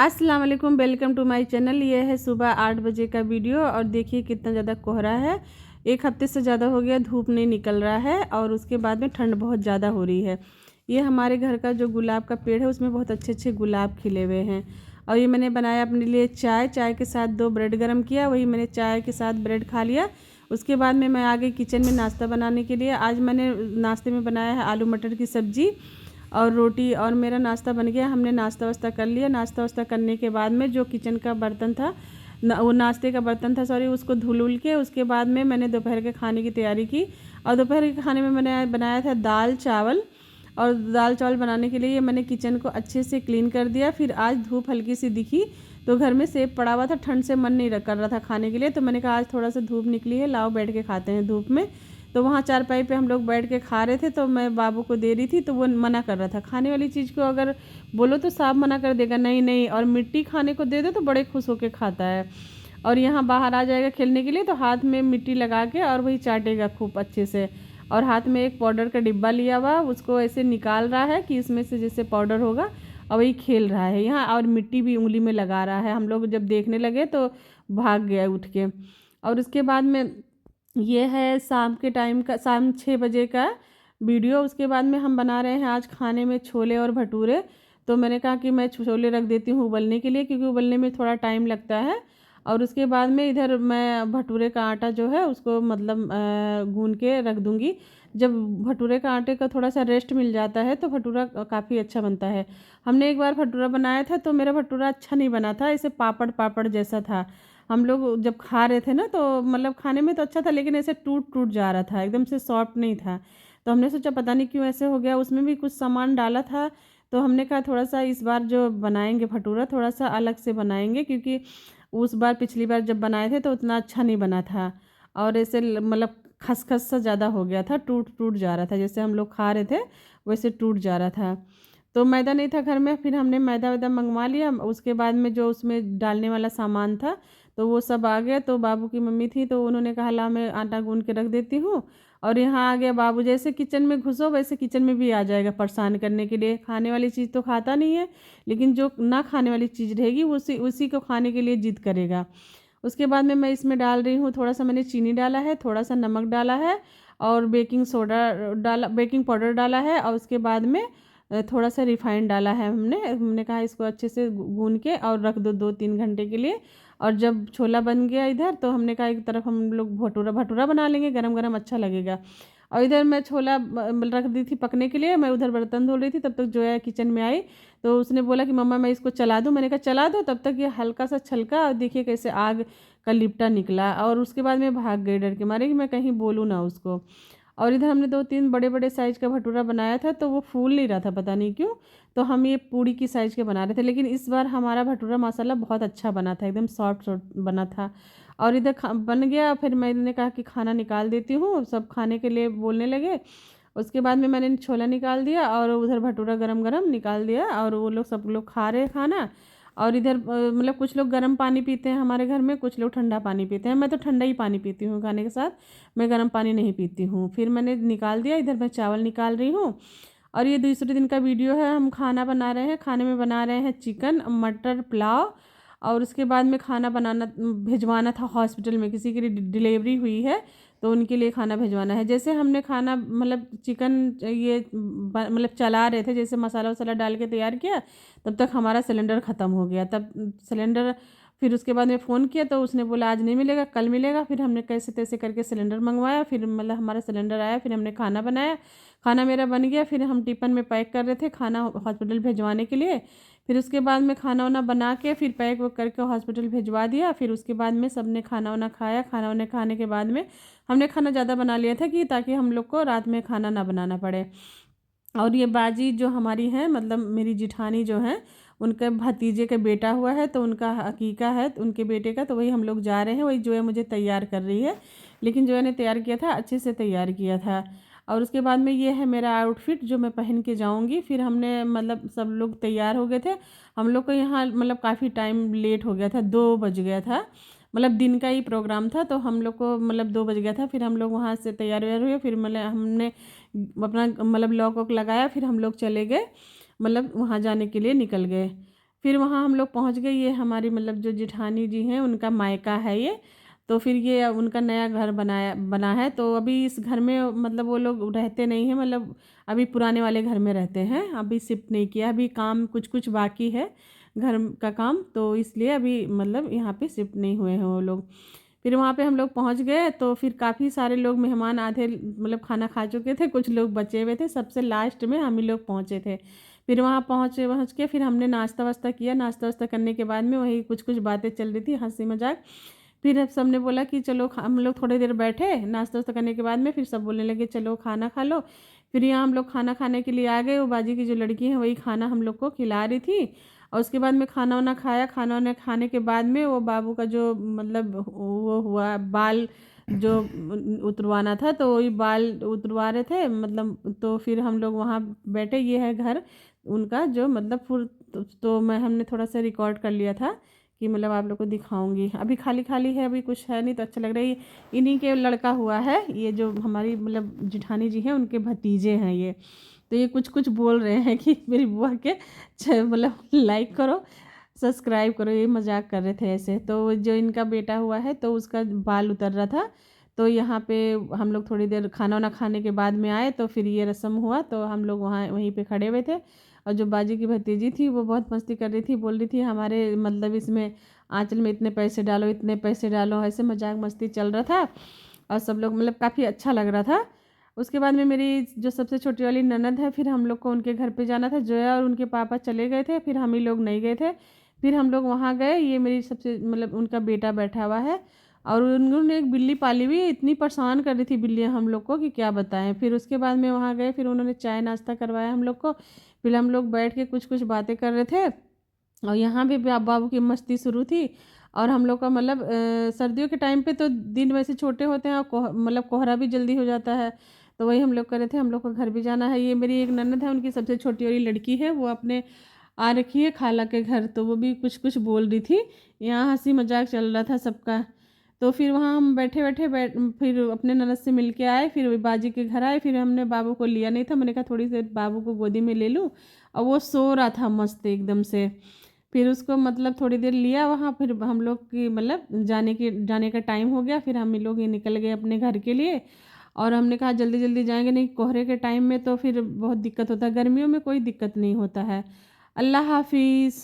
अस्सलाम वालेकुम, welcome to my channel. ये है सुबह 8 बजे का वीडियो और देखिए कितना ज़्यादा कोहरा है। एक हफ्ते से ज़्यादा हो गया, धूप नहीं निकल रहा है और उसके बाद में ठंड बहुत ज़्यादा हो रही है। ये हमारे घर का जो गुलाब का पेड़ है उसमें बहुत अच्छे अच्छे गुलाब खिले हुए हैं। और ये मैंने बनाया अपने लिए चाय के साथ 2 ब्रेड गर्म किया, वही मैंने चाय के साथ ब्रेड खा लिया। उसके बाद में मैं आ गई किचन में नाश्ता बनाने के लिए। आज मैंने नाश्ते में बनाया है आलू मटर की सब्ज़ी और रोटी और मेरा नाश्ता बन गया। हमने नाश्ता वास्ता कर लिया। नाश्ता वास्ता करने के बाद में जो किचन का बर्तन था वो नाश्ते का बर्तन था सॉरी, उसको धुल उल के उसके बाद में मैंने दोपहर के खाने की तैयारी की। और दोपहर के खाने में मैंने बनाया था दाल चावल। और दाल चावल बनाने के लिए मैंने किचन को अच्छे से क्लीन कर दिया। फिर आज धूप हल्की सी दिखी तो घर में सेब पड़ा हुआ था, ठंड से मन नहीं कर रहा था खाने के लिए, तो मैंने कहा आज थोड़ा सा धूप निकली है, लाओ बैठ के खाते हैं धूप में। तो वहाँ चारपाई पे हम लोग बैठ के खा रहे थे तो मैं बाबू को दे रही थी तो वो मना कर रहा था। खाने वाली चीज़ को अगर बोलो तो साफ मना कर देगा, नहीं नहीं, और मिट्टी खाने को दे दो तो बड़े खुश होकर खाता है। और यहाँ बाहर आ जाएगा खेलने के लिए तो हाथ में मिट्टी लगा के और वही चाटेगा खूब अच्छे से। और हाथ में एक पाउडर का डिब्बा लिया हुआ, उसको ऐसे निकाल रहा है कि इसमें से जैसे पाउडर होगा, और वही खेल रहा है यहाँ। और मिट्टी भी उंगली में लगा रहा है। हम लोग जब देखने लगे तो भाग गया उठ के। और उसके बाद में ये है शाम के टाइम का, शाम 6 बजे का वीडियो। उसके बाद में हम बना रहे हैं आज खाने में छोले और भटूरे। तो मैंने कहा कि मैं छोले रख देती हूँ उबलने के लिए, क्योंकि उबलने में थोड़ा टाइम लगता है। और उसके बाद में इधर मैं भटूरे का आटा जो है उसको मतलब गूंद के रख दूँगी। जब भटूरे का आटे का थोड़ा सा रेस्ट मिल जाता है तो भटूरा काफ़ी अच्छा बनता है। हमने एक बार भटूरा बनाया था तो मेरा भटूरा अच्छा नहीं बना था, ऐसे पापड़ पापड़ जैसा था। हम लोग जब खा रहे थे ना तो मतलब खाने में तो अच्छा था, लेकिन ऐसे टूट टूट जा रहा था, एकदम से सॉफ्ट नहीं था। तो हमने सोचा पता नहीं क्यों ऐसे हो गया। उसमें भी कुछ सामान डाला था तो हमने कहा थोड़ा सा इस बार जो बनाएंगे भटूरा थोड़ा सा अलग से बनाएंगे, क्योंकि उस बार पिछली बार जब बनाए थे तो उतना अच्छा नहीं बना था। और ऐसे मतलब खसखस सा ज़्यादा हो गया था, टूट टूट जा रहा था, जैसे हम लोग खा रहे थे वैसे टूट जा रहा था। तो मैदा नहीं था घर में, फिर हमने मैदा वैदा मंगवा लिया। उसके बाद में जो उसमें डालने वाला सामान था तो वो सब आ गया। तो बाबू की मम्मी थी तो उन्होंने कहा ला मैं आटा गूंद के रख देती हूँ। और यहाँ आ गया बाबू, जैसे किचन में घुसो वैसे किचन में भी आ जाएगा परेशान करने के लिए। खाने वाली चीज़ तो खाता नहीं है, लेकिन जो ना खाने वाली चीज़ रहेगी उसी उसी को खाने के लिए जिद करेगा। उसके बाद में मैं इसमें डाल रही हूँ, थोड़ा सा मैंने चीनी डाला है, थोड़ा सा नमक डाला है और बेकिंग सोडा डाला, बेकिंग पाउडर डाला है। और उसके बाद में थोड़ा सा रिफाइंड डाला है। हमने कहा इसको अच्छे से गूंद के और रख दो 2-3 घंटे के लिए। और जब छोला बन गया इधर तो हमने कहा एक तरफ हम लोग भटूरा भटूरा बना लेंगे, गरम गरम अच्छा लगेगा। और इधर मैं छोला रख दी थी पकने के लिए, मैं उधर बर्तन धो रही थी, तब तक जो है किचन में आई। तो उसने बोला कि मम्मा मैं इसको चला दूँ, मैंने कहा चला दो। तब तक ये हल्का सा छलका और देखिए कैसे आग का लिपटा निकला। और उसके बाद मैं भाग गई डर के मारे कि मैं कहीं बोलूँ ना उसको। और इधर हमने 2-3 बड़े बड़े साइज़ का भटूरा बनाया था तो वो फूल नहीं रहा था, पता नहीं क्यों। तो हम ये पूड़ी की साइज़ के बना रहे थे, लेकिन इस बार हमारा भटूरा माशाल्लाह बहुत अच्छा बना था, एकदम सॉफ्ट सॉफ्ट बना था। और इधर बन गया, फिर मैंने कहा कि खाना निकाल देती हूँ, सब खाने के लिए बोलने लगे। उसके बाद में मैंने छोला निकाल दिया और उधर भटूरा गरम गरम निकाल दिया और वो लोग सब लोग खा रहे खाना। और इधर मतलब कुछ लोग गर्म पानी पीते हैं हमारे घर में, कुछ लोग ठंडा पानी पीते हैं। मैं तो ठंडा ही पानी पीती हूँ खाने के साथ, मैं गर्म पानी नहीं पीती हूँ। फिर मैंने निकाल दिया, इधर मैं चावल निकाल रही हूँ। और ये दूसरे दिन का वीडियो है, हम खाना बना रहे हैं। खाने में बना रहे हैं चिकन मटर पुलाव। और उसके बाद में खाना बनाना भिजवाना था हॉस्पिटल में, किसी की डिलीवरी हुई है तो उनके लिए खाना भिजवाना है। जैसे हमने खाना मतलब चिकन ये मतलब चला रहे थे, जैसे मसाला वसाला डाल के तैयार किया, तब तक हमारा सिलेंडर ख़त्म हो गया। तब सिलेंडर फिर उसके बाद में फ़ोन किया तो उसने बोला आज नहीं मिलेगा कल मिलेगा। फिर हमने कैसे तैसे करके सिलेंडर मंगवाया, फिर मतलब हमारा सिलेंडर आया, फिर हमने खाना बनाया। खाना मेरा बन गया, फिर हम टिफ़िन में पैक कर रहे थे खाना हॉस्पिटल भिजवाने के लिए। फिर उसके बाद में खाना वाना बना के फिर पैक वैक करके हॉस्पिटल भिजवा दिया। फिर उसके बाद में सब ने खाना वाना खाया। खाना वाना खाने के बाद में हमने खाना ज़्यादा बना लिया था कि ताकि हम लोग को रात में खाना ना बनाना पड़े। और ये बाजी जो हमारी हैं मतलब मेरी जिठानी जो हैं, उनके भतीजे का बेटा हुआ है तो उनका हकीका है तो उनके बेटे का, तो वही हम लोग जा रहे हैं। वही जो है मुझे तैयार कर रही है, लेकिन जो है ने तैयार किया था अच्छे से तैयार किया था। और उसके बाद में ये है मेरा आउटफिट जो मैं पहन के जाऊंगी। फिर हमने मतलब सब लोग तैयार हो गए थे। हम लोग को यहाँ मतलब काफ़ी टाइम लेट हो गया था, 2 बज गया था। मतलब दिन का ही प्रोग्राम था तो हम लोग को मतलब 2 बज गया था। फिर हम लोग वहाँ से तैयार व्यार हुए, फिर मतलब हमने अपना मतलब लॉक वॉक लगाया, फिर हम लोग चले गए मतलब वहाँ जाने के लिए निकल गए। फिर वहाँ हम लोग पहुँच गए। ये हमारी मतलब जो जेठानी जी हैं उनका मायका है ये। तो फिर ये उनका नया घर बना है। तो अभी इस घर में मतलब वो लोग रहते नहीं हैं, मतलब अभी पुराने वाले घर में रहते हैं, अभी शिफ्ट नहीं किया, अभी काम कुछ कुछ बाकी है घर का काम, तो इसलिए अभी मतलब यहाँ पे शिफ्ट नहीं हुए हैं वो लोग। फिर वहाँ पे हम लोग पहुँच गए तो फिर काफ़ी सारे लोग मेहमान आधे मतलब खाना खा चुके थे, कुछ लोग बचे हुए थे, सबसे लास्ट में हम ही लोग पहुँचे थे। फिर वहाँ पहुँच के फिर हमने नाश्ता वास्ता किया। नाश्ता वास्ता करने के बाद में वही कुछ कुछ बातें चल रही थी, हंसी मजाक। फिर अब सबने बोला कि चलो हम लोग थोड़ी देर बैठे नाश्ता वास्ता करने के बाद में, फिर सब बोलने लगे चलो खाना खा लो। फिर यहाँ हम लोग खाना खाने के लिए आ गए। वो बाजी की जो लड़की है वही खाना हम लोग को खिला रही थी। और उसके बाद में खाना वाना खाया। खाना वाना खाने के बाद में वो बाबू का जो मतलब वो हुआ बाल जो उतरवाना था, तो वही बाल उतरवा रहे थे मतलब। तो फिर हम लोग वहाँ बैठे। ये है घर उनका जो मतलब फुल। तो मैं हमने थोड़ा सा रिकॉर्ड कर लिया था कि मतलब आप लोग को दिखाऊंगी। अभी खाली खाली है, अभी कुछ है नहीं तो अच्छा लग रहा है। इन्हीं के लड़का हुआ है ये, जो हमारी मतलब जिठानी जी हैं उनके भतीजे हैं ये। तो ये कुछ कुछ बोल रहे हैं कि मेरी बुआ के मतलब लाइक करो सब्सक्राइब करो, ये मजाक कर रहे थे ऐसे। तो जो इनका बेटा हुआ है तो उसका बाल उतर रहा था। तो यहाँ पे हम लोग थोड़ी देर खाना वाना खाने के बाद में आए, तो फिर ये रस्म हुआ, तो हम लोग वहाँ वहीं पे खड़े हुए थे। और जो बाजी की भतीजी थी वो बहुत मस्ती कर रही थी, बोल रही थी हमारे मतलब इसमें आंचल में इतने पैसे डालो, इतने पैसे डालो, ऐसे मजाक मस्ती चल रहा था। और सब लोग मतलब काफ़ी अच्छा लग रहा था। उसके बाद में मेरी जो सबसे छोटी वाली ननद है, फिर हम लोग को उनके घर पे जाना था। जोया और उनके पापा चले गए थे, फिर हम ही लोग नहीं गए थे। फिर हम लोग वहाँ गए। ये मेरी सबसे मतलब उनका बेटा बैठा हुआ है। और उन्होंने एक बिल्ली पाली हुई है, इतनी परेशान कर रही थी बिल्लियाँ हम लोग को कि क्या बताएं। फिर उसके बाद में वहाँ गए, फिर उन्होंने चाय नाश्ता करवाया हम लोग को। फिर हम लोग बैठ के कुछ कुछ बातें कर रहे थे। और यहाँ भी बाबू की मस्ती शुरू थी। और हम लोग का मतलब सर्दियों के टाइम पे तो दिन वैसे छोटे होते हैं और मतलब कोहरा भी जल्दी हो जाता है। तो वही हम लोग कर रहे थे, हम लोग को घर भी जाना है। ये मेरी एक ननद है, उनकी सबसे छोटी वाली लड़की है, वो अपने आ रखी है खाला के घर, तो वो भी कुछ कुछ बोल रही थी। यहाँ हंसी मजाक चल रहा था सबका। तो फिर वहाँ हम बैठे बैठे फिर अपने ननद से मिल के आए, फिर बाजी के घर आए। फिर हमने बाबू को लिया नहीं था, मैंने कहा थोड़ी देर बाबू को गोदी में ले लूँ। और वो सो रहा था मस्त एकदम से। फिर उसको मतलब थोड़ी देर लिया वहाँ। फिर हम लोग की मतलब जाने का टाइम हो गया। फिर हम लोग ये निकल गए अपने घर के लिए। और हमने कहा जल्दी जल्दी जाएंगे, नहीं कोहरे के टाइम में तो फिर बहुत दिक्कत होता है, गर्मियों में कोई दिक्कत नहीं होता है। अल्लाह हाफिज़।